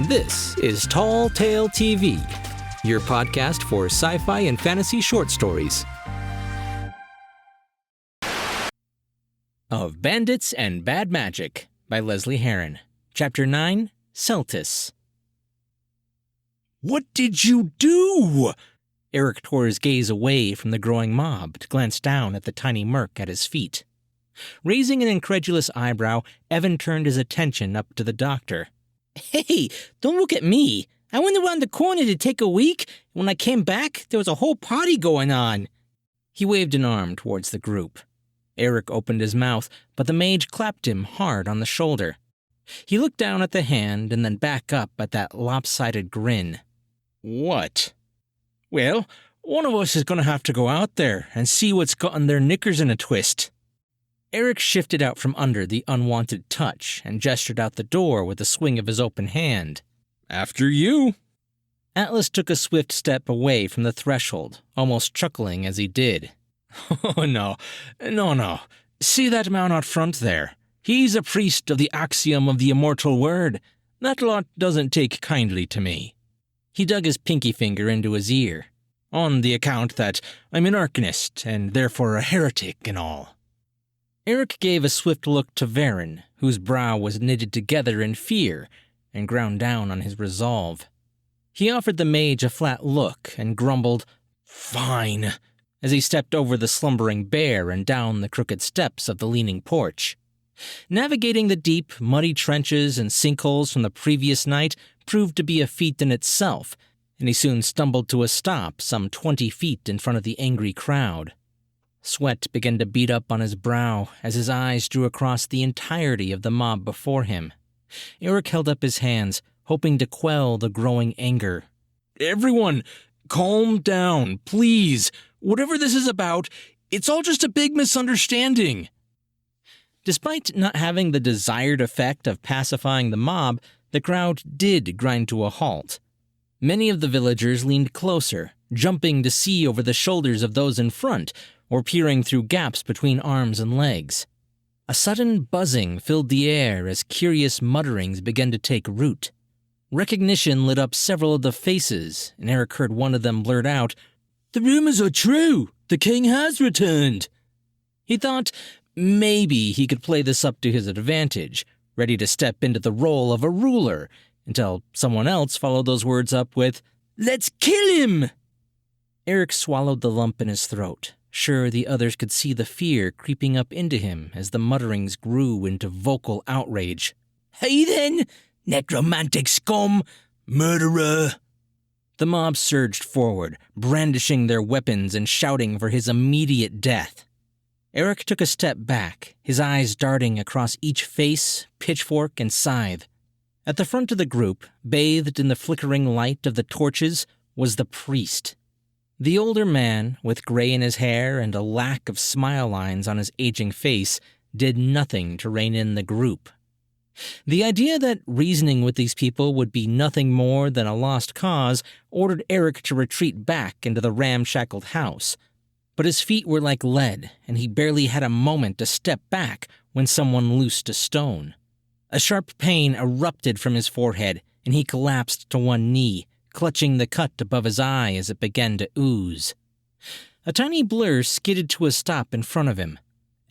This is Tall Tale TV, your podcast for sci-fi and fantasy short stories. Of Bandits and Bad Magic by Lesley Herron. Chapter 9, Celtis. What did you do? Eric tore his gaze away from the growing mob to glance down at the tiny merc at his feet. Raising an incredulous eyebrow, Evan turned his attention up to the doctor. Hey, don't look at me. I went around the corner to take a week, and when I came back, there was a whole party going on. He waved an arm towards the group. Eric opened his mouth, but the mage clapped him hard on the shoulder. He looked down at the hand and then back up at that lopsided grin. What? Well, one of us is going to have to go out there and see what's gotten their knickers in a twist. Eric shifted out from under the unwanted touch and gestured out the door with a swing of his open hand. After you. Atlas took a swift step away from the threshold, almost chuckling as he did. Oh, no. See that man out front there? He's a priest of the axiom of the immortal word. That lot doesn't take kindly to me. He dug his pinky finger into his ear. On the account that I'm an arcanist and therefore a heretic and all. Eric gave a swift look to Varen, whose brow was knitted together in fear, and ground down on his resolve. He offered the mage a flat look and grumbled, "Fine," as he stepped over the slumbering bear and down the crooked steps of the leaning porch. Navigating the deep, muddy trenches and sinkholes from the previous night proved to be a feat in itself, and he soon stumbled to a stop some 20 feet in front of the angry crowd. Sweat began to bead up on his brow as his eyes drew across the entirety of the mob before him. Eric held up his hands, hoping to quell the growing anger. "Everyone, calm down, please. Whatever this is about, it's all just a big misunderstanding." Despite not having the desired effect of pacifying the mob, the crowd did grind to a halt. Many of the villagers leaned closer, jumping to see over the shoulders of those in front, or peering through gaps between arms and legs. A sudden buzzing filled the air as curious mutterings began to take root. Recognition lit up several of the faces, and Eric heard one of them blurt out, "The rumors are true. The king has returned." He thought maybe he could play this up to his advantage, ready to step into the role of a ruler, until someone else followed those words up with, "Let's kill him!" Eric swallowed the lump in his throat, sure the others could see the fear creeping up into him as the mutterings grew into vocal outrage. "Heathen! Necromantic scum! Murderer!" The mob surged forward, brandishing their weapons and shouting for his immediate death. Eric took a step back, his eyes darting across each face, pitchfork, and scythe. At the front of the group, bathed in the flickering light of the torches, was the priest. The older man, with gray in his hair and a lack of smile lines on his aging face, did nothing to rein in the group. The idea that reasoning with these people would be nothing more than a lost cause ordered Eric to retreat back into the ramshackled house. But his feet were like lead, and he barely had a moment to step back when someone loosed a stone. A sharp pain erupted from his forehead, and he collapsed to one knee, clutching the cut above his eye as it began to ooze. A tiny blur skidded to a stop in front of him.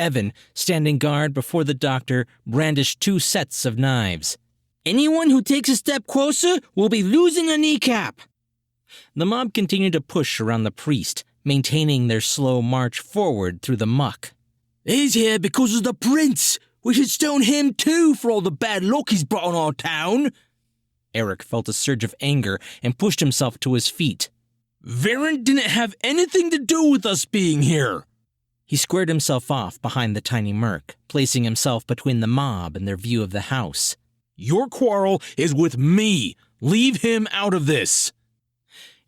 Evan, standing guard before the doctor, brandished 2 sets of knives. "Anyone who takes a step closer will be losing a kneecap." The mob continued to push around the priest, maintaining their slow march forward through the muck. "He's here because of the prince. We should stone him too for all the bad luck he's brought on our town." Eric felt a surge of anger and pushed himself to his feet. "Varen didn't have anything to do with us being here." He squared himself off behind the tiny merc, placing himself between the mob and their view of the house. "Your quarrel is with me. Leave him out of this."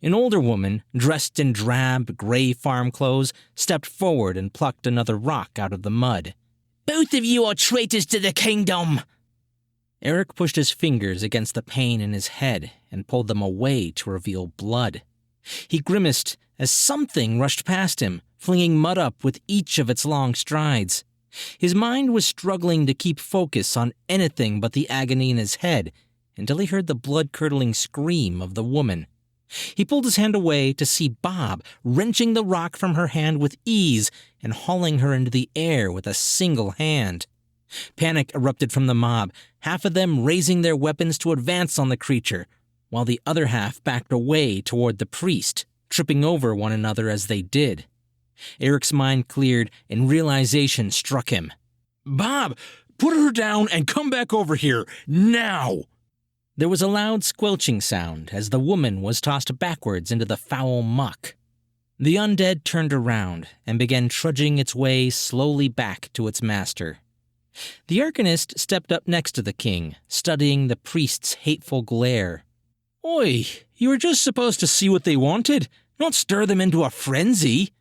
An older woman, dressed in drab, gray farm clothes, stepped forward and plucked another rock out of the mud. "Both of you are traitors to the kingdom." Eric pushed his fingers against the pain in his head and pulled them away to reveal blood. He grimaced as something rushed past him, flinging mud up with each of its long strides. His mind was struggling to keep focus on anything but the agony in his head, until he heard the blood-curdling scream of the woman. He pulled his hand away to see Bob wrenching the rock from her hand with ease and hauling her into the air with a single hand. Panic erupted from the mob, half of them raising their weapons to advance on the creature, while the other half backed away toward the priest, tripping over one another as they did. Eric's mind cleared and realization struck him. "Bob, put her down and come back over here, now!" There was a loud squelching sound as the woman was tossed backwards into the foul muck. The undead turned around and began trudging its way slowly back to its master. The Arcanist stepped up next to the king, studying the priest's hateful glare. "Oi, you were just supposed to see what they wanted, not stir them into a frenzy."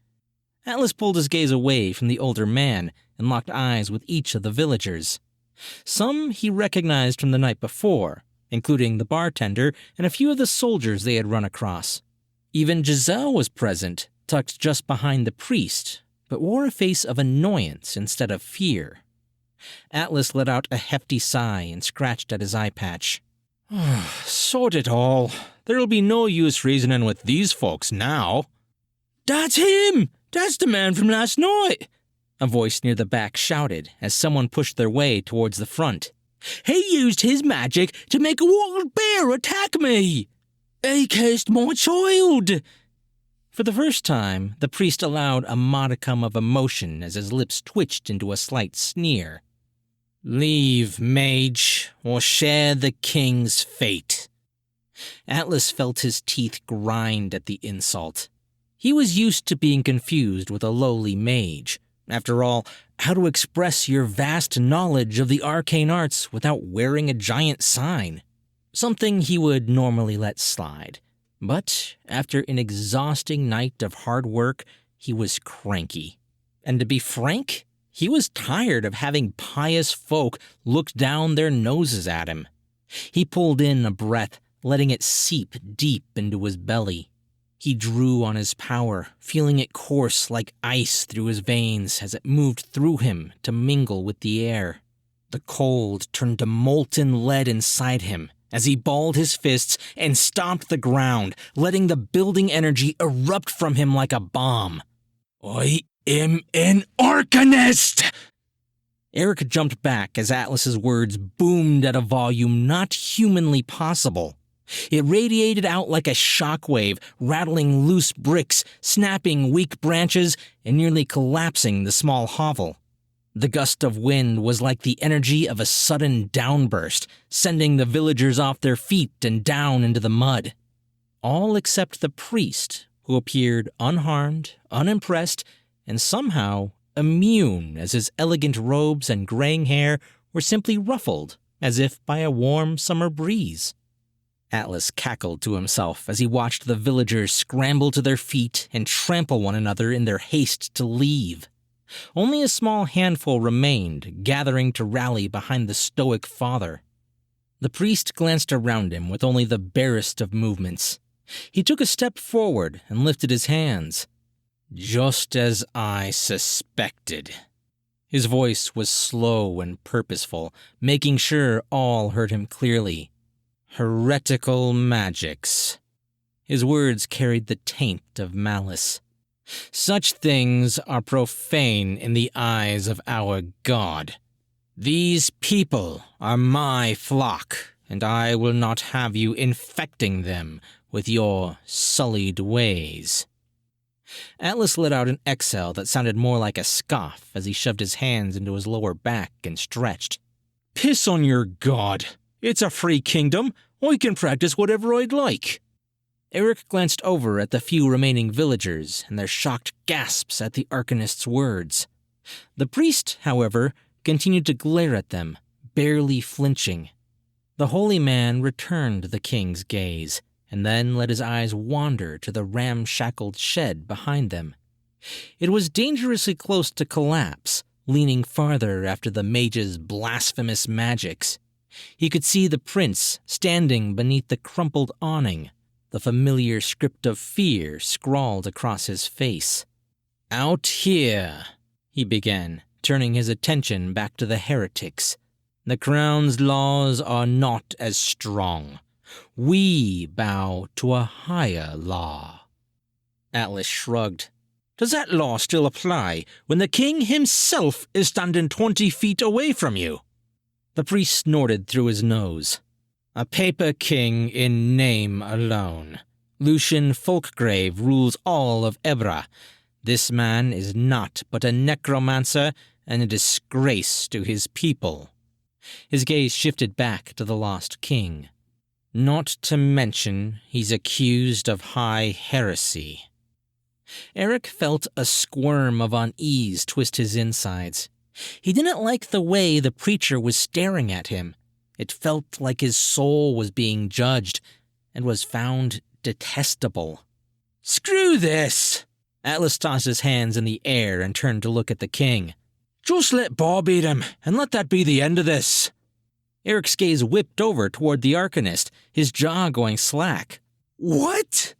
Atlas pulled his gaze away from the older man and locked eyes with each of the villagers. Some he recognized from the night before, including the bartender and a few of the soldiers they had run across. Even Giselle was present, tucked just behind the priest, but wore a face of annoyance instead of fear. Atlas let out a hefty sigh and scratched at his eye patch. "Sort it all. There'll be no use reasoning with these folks now." "That's him! That's the man from last night!" a voice near the back shouted as someone pushed their way towards the front. "He used his magic to make a wild bear attack me! He cursed my child!" For the first time, the priest allowed a modicum of emotion as his lips twitched into a slight sneer. "Leave, mage, or share the king's fate." Atlas felt his teeth grind at the insult. He was used to being confused with a lowly mage. After all, how to express your vast knowledge of the arcane arts without wearing a giant sign? Something he would normally let slide. But after an exhausting night of hard work, he was cranky. And to be frank, he was tired of having pious folk look down their noses at him. He pulled in a breath, letting it seep deep into his belly. He drew on his power, feeling it course like ice through his veins as it moved through him to mingle with the air. The cold turned to molten lead inside him as he balled his fists and stomped the ground, letting the building energy erupt from him like a bomb. "I am an Arcanist!" Eric jumped back as Atlas's words boomed at a volume not humanly possible. It radiated out like a shockwave, rattling loose bricks, snapping weak branches, and nearly collapsing the small hovel. The gust of wind was like the energy of a sudden downburst, sending the villagers off their feet and down into the mud. All except the priest, who appeared unharmed, unimpressed, and somehow immune as his elegant robes and graying hair were simply ruffled, as if by a warm summer breeze. Atlas cackled to himself as he watched the villagers scramble to their feet and trample one another in their haste to leave. Only a small handful remained, gathering to rally behind the stoic father. The priest glanced around him with only the barest of movements. He took a step forward and lifted his hands. "Just as I suspected." His voice was slow and purposeful, making sure all heard him clearly. "Heretical magics." His words carried the taint of malice. "Such things are profane in the eyes of our God. These people are my flock, and I will not have you infecting them with your sullied ways." Atlas let out an exhale that sounded more like a scoff as he shoved his hands into his lower back and stretched. "Piss on your God. It's a free kingdom. I can practice whatever I'd like." Eric glanced over at the few remaining villagers and their shocked gasps at the Arcanist's words. The priest, however, continued to glare at them, barely flinching. The holy man returned the king's gaze, and then let his eyes wander to the ramshackled shed behind them. It was dangerously close to collapse, leaning farther after the mage's blasphemous magics. He could see the prince standing beneath the crumpled awning, the familiar script of fear scrawled across his face. "Out here," he began, turning his attention back to the heretics. The Crown's laws are not as strong. We bow to a higher law." Atlas shrugged. "Does that law still apply when the king himself is standing 20 feet away from you?" The priest snorted through his nose. "A paper king in name alone. Lucian Folkgrave rules all of Ebra. This man is not but a necromancer and a disgrace to his people." His gaze shifted back to the lost king. "Not to mention he's accused of high heresy." Eric felt a squirm of unease twist his insides. He didn't like the way the preacher was staring at him. It felt like his soul was being judged and was found detestable. "Screw this!" Atlas tossed his hands in the air and turned to look at the king. "Just let Bob eat him, and let that be the end of this." Eric's gaze whipped over toward the Arcanist, his jaw going slack. "What?"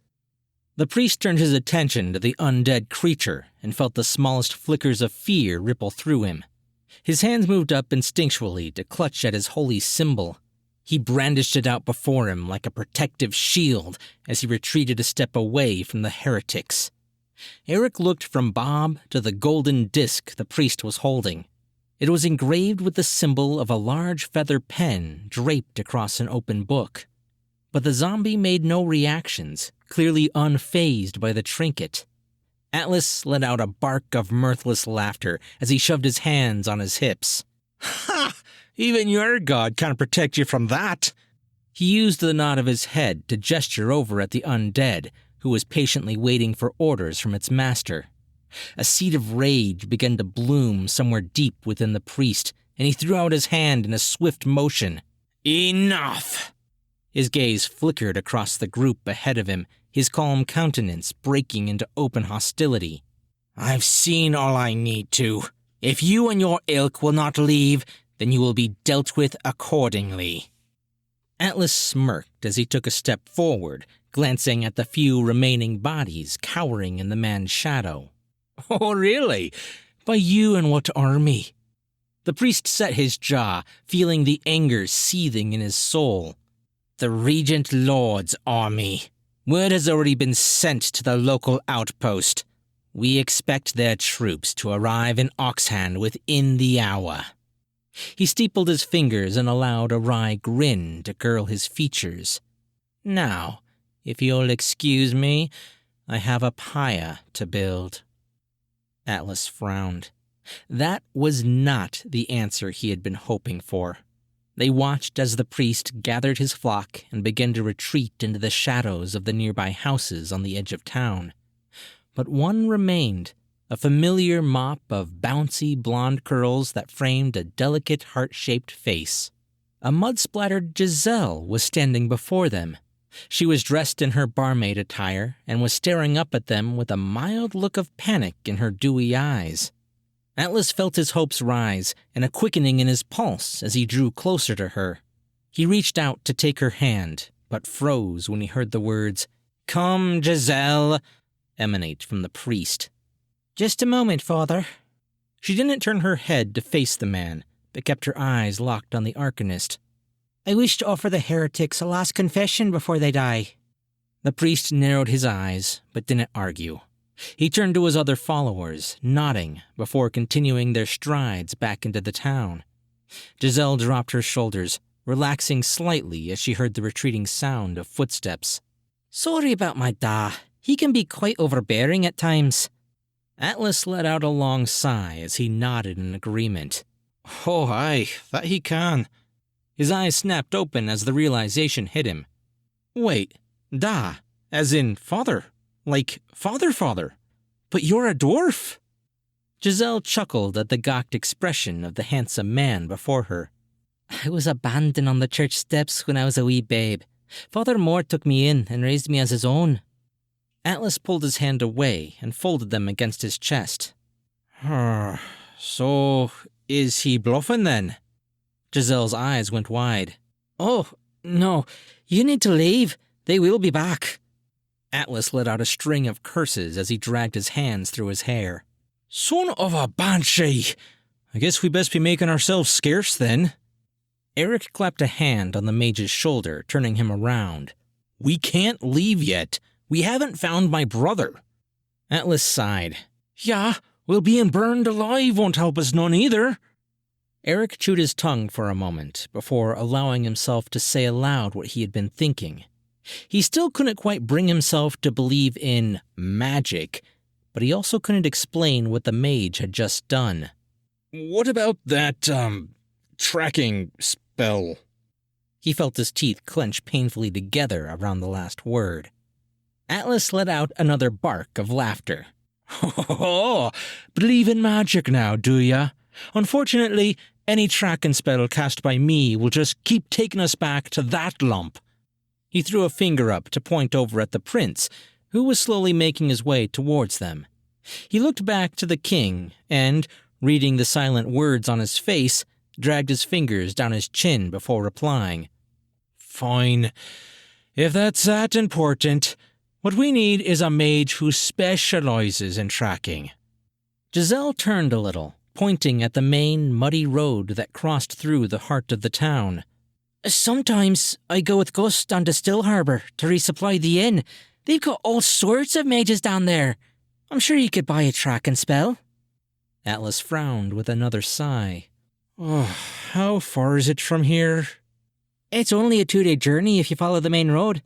The priest turned his attention to the undead creature and felt the smallest flickers of fear ripple through him. His hands moved up instinctually to clutch at his holy symbol. He brandished it out before him like a protective shield as he retreated a step away from the heretics. Eric looked from Bob to the golden disc the priest was holding. It was engraved with the symbol of a large feather pen draped across an open book. But the zombie made no reactions, clearly unfazed by the trinket. Atlas let out a bark of mirthless laughter as he shoved his hands on his hips. "Ha! Even your god can't protect you from that." He used the nod of his head to gesture over at the undead, who was patiently waiting for orders from its master. A seed of rage began to bloom somewhere deep within the priest, and he threw out his hand in a swift motion. "Enough!" His gaze flickered across the group ahead of him, his calm countenance breaking into open hostility. "I've seen all I need to. If you and your ilk will not leave, then you will be dealt with accordingly." Atlas smirked as he took a step forward, glancing at the few remaining bodies cowering in the man's shadow. "Oh, really? By you and what army?" The priest set his jaw, feeling the anger seething in his soul. "The Regent Lord's army. Word has already been sent to the local outpost. We expect their troops to arrive in Oxhand within the hour." He steepled his fingers and allowed a wry grin to curl his features. "Now, if you'll excuse me, I have a pyre to build." Atlas frowned. That was not the answer he had been hoping for. They watched as the priest gathered his flock and began to retreat into the shadows of the nearby houses on the edge of town. But one remained, a familiar mop of bouncy blonde curls that framed a delicate heart-shaped face. A mud-splattered Giselle was standing before them. She was dressed in her barmaid attire and was staring up at them with a mild look of panic in her dewy eyes. Atlas felt his hopes rise and a quickening in his pulse as he drew closer to her. He reached out to take her hand, but froze when he heard the words, "Come, Giselle," emanate from the priest. "Just a moment, Father." She didn't turn her head to face the man, but kept her eyes locked on the Arcanist. "I wish to offer the heretics a last confession before they die." The priest narrowed his eyes, but didn't argue. He turned to his other followers, nodding, before continuing their strides back into the town. Giselle dropped her shoulders, relaxing slightly as she heard the retreating sound of footsteps. "Sorry about my da. He can be quite overbearing at times." Atlas let out a long sigh as he nodded in agreement. "Oh, aye, that he can." His eyes snapped open as the realization hit him. "Wait, da, as in father, like father, but you're a dwarf." Giselle chuckled at the gawked expression of the handsome man before her. "I was abandoned on the church steps when I was a wee babe. Father Moore took me in and raised me as his own." Atlas pulled his hand away and folded them against his chest. So, is he bluffing then?" Giselle's eyes went wide. "Oh, no. You need to leave. They will be back." Atlas let out a string of curses as he dragged his hands through his hair. "Son of a banshee! I guess we best be making ourselves scarce then." Eric clapped a hand on the mage's shoulder, turning him around. We can't leave yet. We haven't found my brother. Atlas sighed. Yeah, well, being burned alive won't help us none either. Eric chewed his tongue for a moment before allowing himself to say aloud what he had been thinking. He still couldn't quite bring himself to believe in magic, but he also couldn't explain what the mage had just done. What about that, tracking spell? He felt his teeth clench painfully together around the last word. Atlas let out another bark of laughter. Oh, believe in magic now, do ya? Unfortunately, any tracking spell cast by me will just keep taking us back to that lump. He threw a finger up to point over at the prince, who was slowly making his way towards them. He looked back to the king and, reading the silent words on his face, dragged his fingers down his chin before replying. Fine. If that's that important, what we need is a mage who specializes in tracking. Giselle turned a little, pointing at the main muddy road that crossed through the heart of the town. Sometimes I go with Gus down to Still Harbor to resupply the inn. They've got all sorts of mages down there. I'm sure you could buy a tracking spell. Atlas frowned with another sigh. Oh, how far is it from here? It's only a 2-day journey if you follow the main road.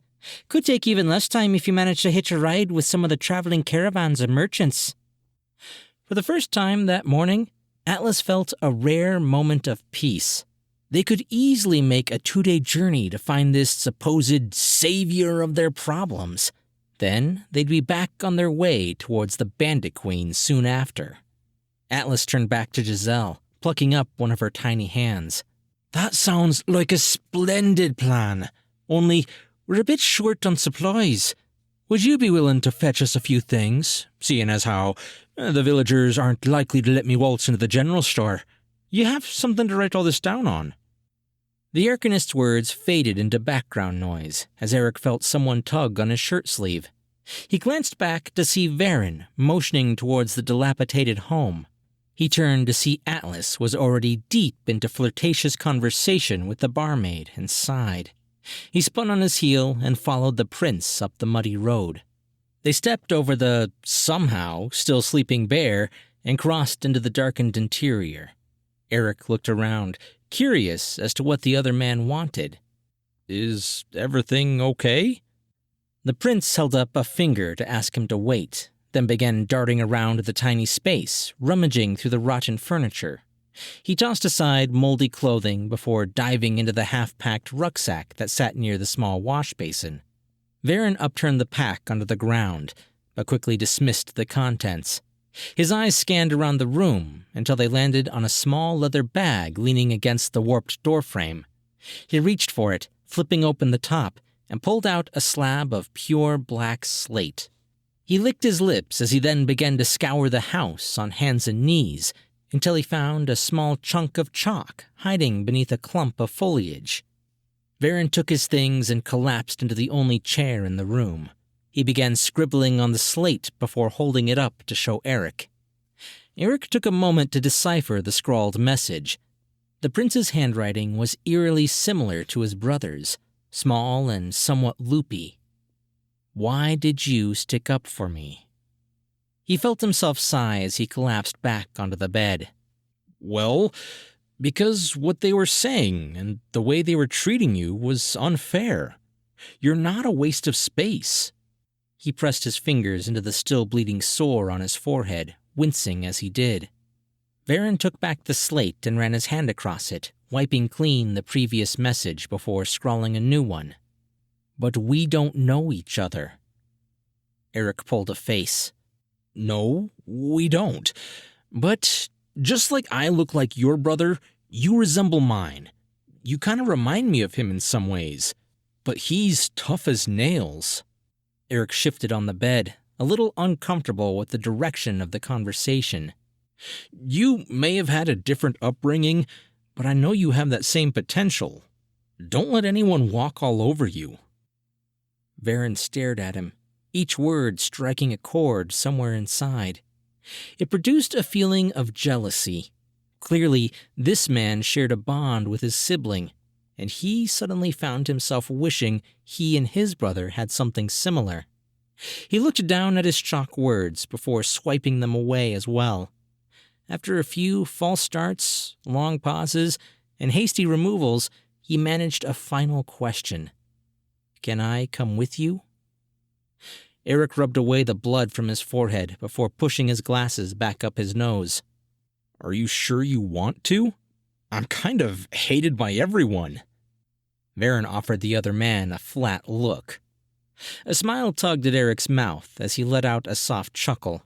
Could take even less time if you manage to hitch a ride with some of the traveling caravans and merchants. For the first time that morning, Atlas felt a rare moment of peace. They could easily make a 2-day journey to find this supposed savior of their problems. Then they'd be back on their way towards the Bandit Queen soon after. Atlas turned back to Giselle, plucking up one of her tiny hands. That sounds like a splendid plan, only we're a bit short on supplies. Would you be willing to fetch us a few things, seeing as how the villagers aren't likely to let me waltz into the general store? You have something to write all this down on. The Arcanist's words faded into background noise as Eric felt someone tug on his shirt sleeve. He glanced back to see Varen motioning towards the dilapidated home. He turned to see Atlas was already deep into flirtatious conversation with the barmaid and sighed. He spun on his heel and followed the prince up the muddy road. They stepped over the, somehow, still sleeping bear and crossed into the darkened interior. Eric looked around, curious as to what the other man wanted. Is everything okay? The prince held up a finger to ask him to wait, then began darting around the tiny space, rummaging through the rotten furniture. He tossed aside moldy clothing before diving into the half-packed rucksack that sat near the small wash basin. Varen upturned the pack onto the ground, but quickly dismissed the contents. His eyes scanned around the room until they landed on a small leather bag leaning against the warped doorframe. He reached for it, flipping open the top, and pulled out a slab of pure black slate. He licked his lips as he then began to scour the house on hands and knees until he found a small chunk of chalk hiding beneath a clump of foliage. Varen took his things and collapsed into the only chair in the room. He began scribbling on the slate before holding it up to show Eric. Eric took a moment to decipher the scrawled message. The prince's handwriting was eerily similar to his brother's, small and somewhat loopy. Why did you stick up for me? He felt himself sigh as he collapsed back onto the bed. Well, because what they were saying and the way they were treating you was unfair. You're not a waste of space. He pressed his fingers into the still bleeding sore on his forehead, wincing as he did. Varen took back the slate and ran his hand across it, wiping clean the previous message before scrawling a new one. But we don't know each other. Eric pulled a face. No, we don't. But just like I look like your brother, you resemble mine. You kind of remind me of him in some ways. But he's tough as nails. Eric shifted on the bed, a little uncomfortable with the direction of the conversation. You may have had a different upbringing, but I know you have that same potential. Don't let anyone walk all over you. Varen stared at him, each word striking a chord somewhere inside. It produced a feeling of jealousy. Clearly, this man shared a bond with his sibling, and he suddenly found himself wishing he and his brother had something similar. He looked down at his chalk words before swiping them away as well. After a few false starts, long pauses, and hasty removals, he managed a final question. "Can I come with you?" Eric rubbed away the blood from his forehead before pushing his glasses back up his nose. "Are you sure you want to? I'm kind of hated by everyone." Varen offered the other man a flat look. A smile tugged at Eric's mouth as he let out a soft chuckle.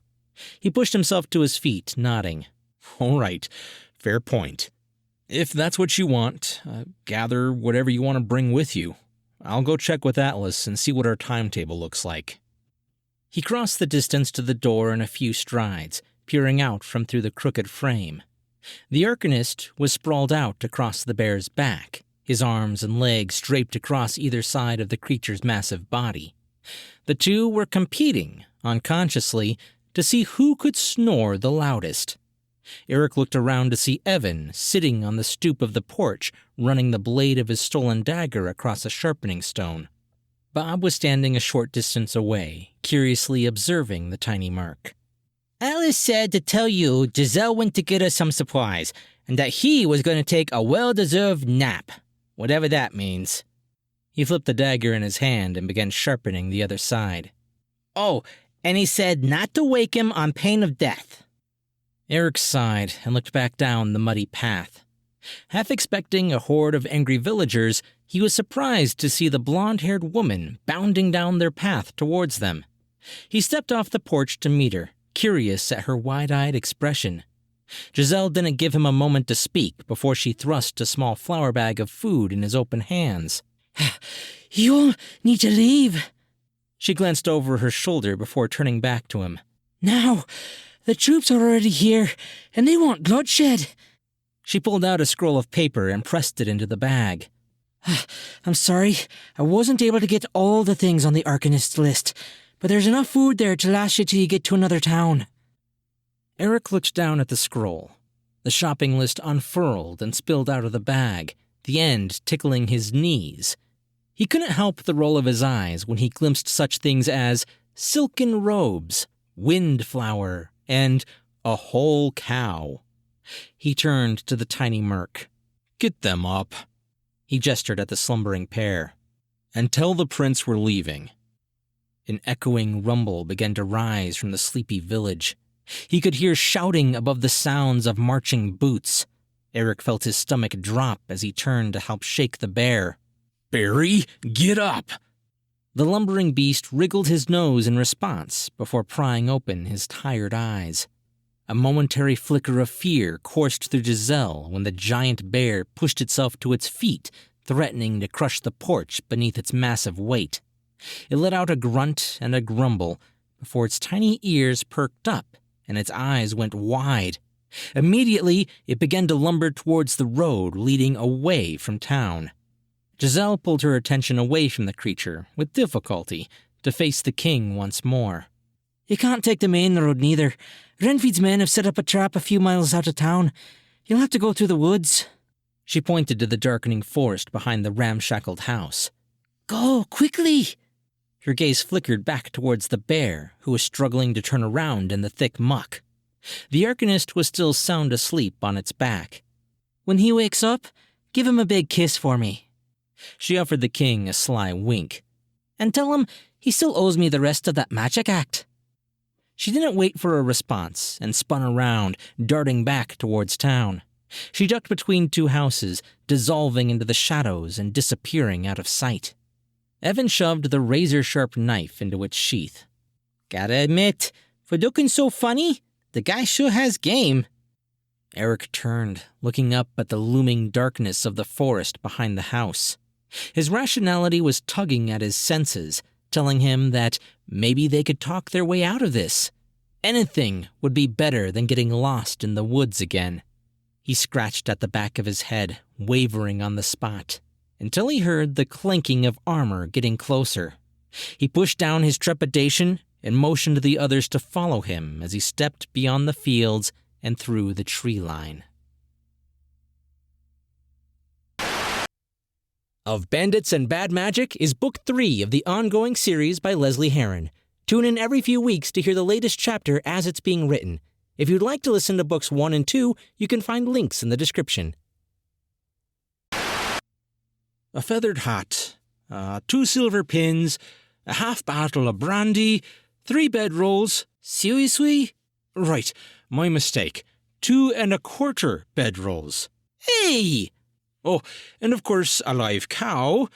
He pushed himself to his feet, nodding. "All right, fair point. If that's what you want, gather whatever you want to bring with you. I'll go check with Atlas and see what our timetable looks like." He crossed the distance to the door in a few strides, peering out from through the crooked frame. The Arcanist was sprawled out across the bear's back, his arms and legs draped across either side of the creature's massive body. The two were competing, unconsciously, to see who could snore the loudest. Eric looked around to see Evan sitting on the stoop of the porch, running the blade of his stolen dagger across a sharpening stone. Bob was standing a short distance away, curiously observing the tiny merc. "Alice said to tell you Giselle went to get us some supplies, and that he was going to take a well-deserved nap, whatever that means." He flipped the dagger in his hand and began sharpening the other side. "Oh, and he said not to wake him on pain of death." Eric sighed and looked back down the muddy path. Half expecting a horde of angry villagers, he was surprised to see the blonde-haired woman bounding down their path towards them. He stepped off the porch to meet her, curious at her wide-eyed expression. Giselle didn't give him a moment to speak before she thrust a small flour bag of food in his open hands. "You'll need to leave." She glanced over her shoulder before turning back to him. "Now, the troops are already here, and they want bloodshed." She pulled out a scroll of paper and pressed it into the bag. "I'm sorry, I wasn't able to get all the things on the Arcanist's list, but there's enough food there to last you till you get to another town." Eric looked down at the scroll. The shopping list unfurled and spilled out of the bag, the end tickling his knees. He couldn't help the roll of his eyes when he glimpsed such things as silken robes, windflower, and a whole cow. He turned to the tiny merc. "Get them up." He gestured at the slumbering pair. "And tell the prince we're leaving." An echoing rumble began to rise from the sleepy village. He could hear shouting above the sounds of marching boots. Eric felt his stomach drop as he turned to help shake the bear. "Barry, get up!" The lumbering beast wriggled his nose in response before prying open his tired eyes. A momentary flicker of fear coursed through Giselle when the giant bear pushed itself to its feet, threatening to crush the porch beneath its massive weight. It let out a grunt and a grumble before its tiny ears perked up and its eyes went wide. Immediately, it began to lumber towards the road leading away from town. Giselle pulled her attention away from the creature, with difficulty, to face the king once more. "You can't take the main road, neither. Renfried's men have set up a trap a few miles out of town. You'll have to go through the woods." She pointed to the darkening forest behind the ramshackled house. "Go, quickly!" Her gaze flickered back towards the bear, who was struggling to turn around in the thick muck. The Arcanist was still sound asleep on its back. "When he wakes up, give him a big kiss for me." She offered the king a sly wink. "And tell him he still owes me the rest of that magic act." She didn't wait for a response and spun around, darting back towards town. She ducked between two houses, dissolving into the shadows and disappearing out of sight. Evan shoved the razor-sharp knife into its sheath. "Gotta admit, for looking so funny, the guy sure has game." Eric turned, looking up at the looming darkness of the forest behind the house. His rationality was tugging at his senses, telling him that maybe they could talk their way out of this. Anything would be better than getting lost in the woods again. He scratched at the back of his head, wavering on the spot, until he heard the clanking of armor getting closer. He pushed down his trepidation and motioned the others to follow him as he stepped beyond the fields and through the tree line. of Bandits and Bad Magic is Book 3 of the ongoing series by Lesley Herron. Tune in every few weeks to hear the latest chapter as it's being written. If you'd like to listen to Books 1 and 2, you can find links in the description. A feathered hat, 2 silver pins, a half bottle of brandy, 3 bedrolls. Seriously? Right, my mistake. 2 1/4 bedrolls. Hey! Oh, and of course a live cow.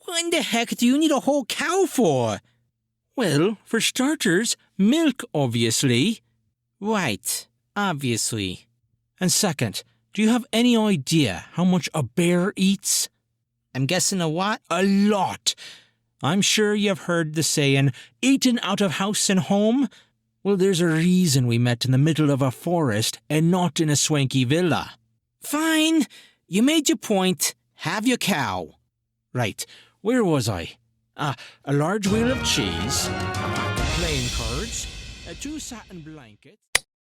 What in the heck do you need a whole cow for? Well, for starters, milk, obviously. Right, obviously. And second, do you have any idea how much a bear eats? I'm guessing a what? A lot. I'm sure you've heard the saying, eaten out of house and home. Well, there's a reason we met in the middle of a forest and not in a swanky villa. Fine. You made your point. Have your cow. Right, where was I? A large wheel of cheese, a pack of playing cards, 2 satin blankets.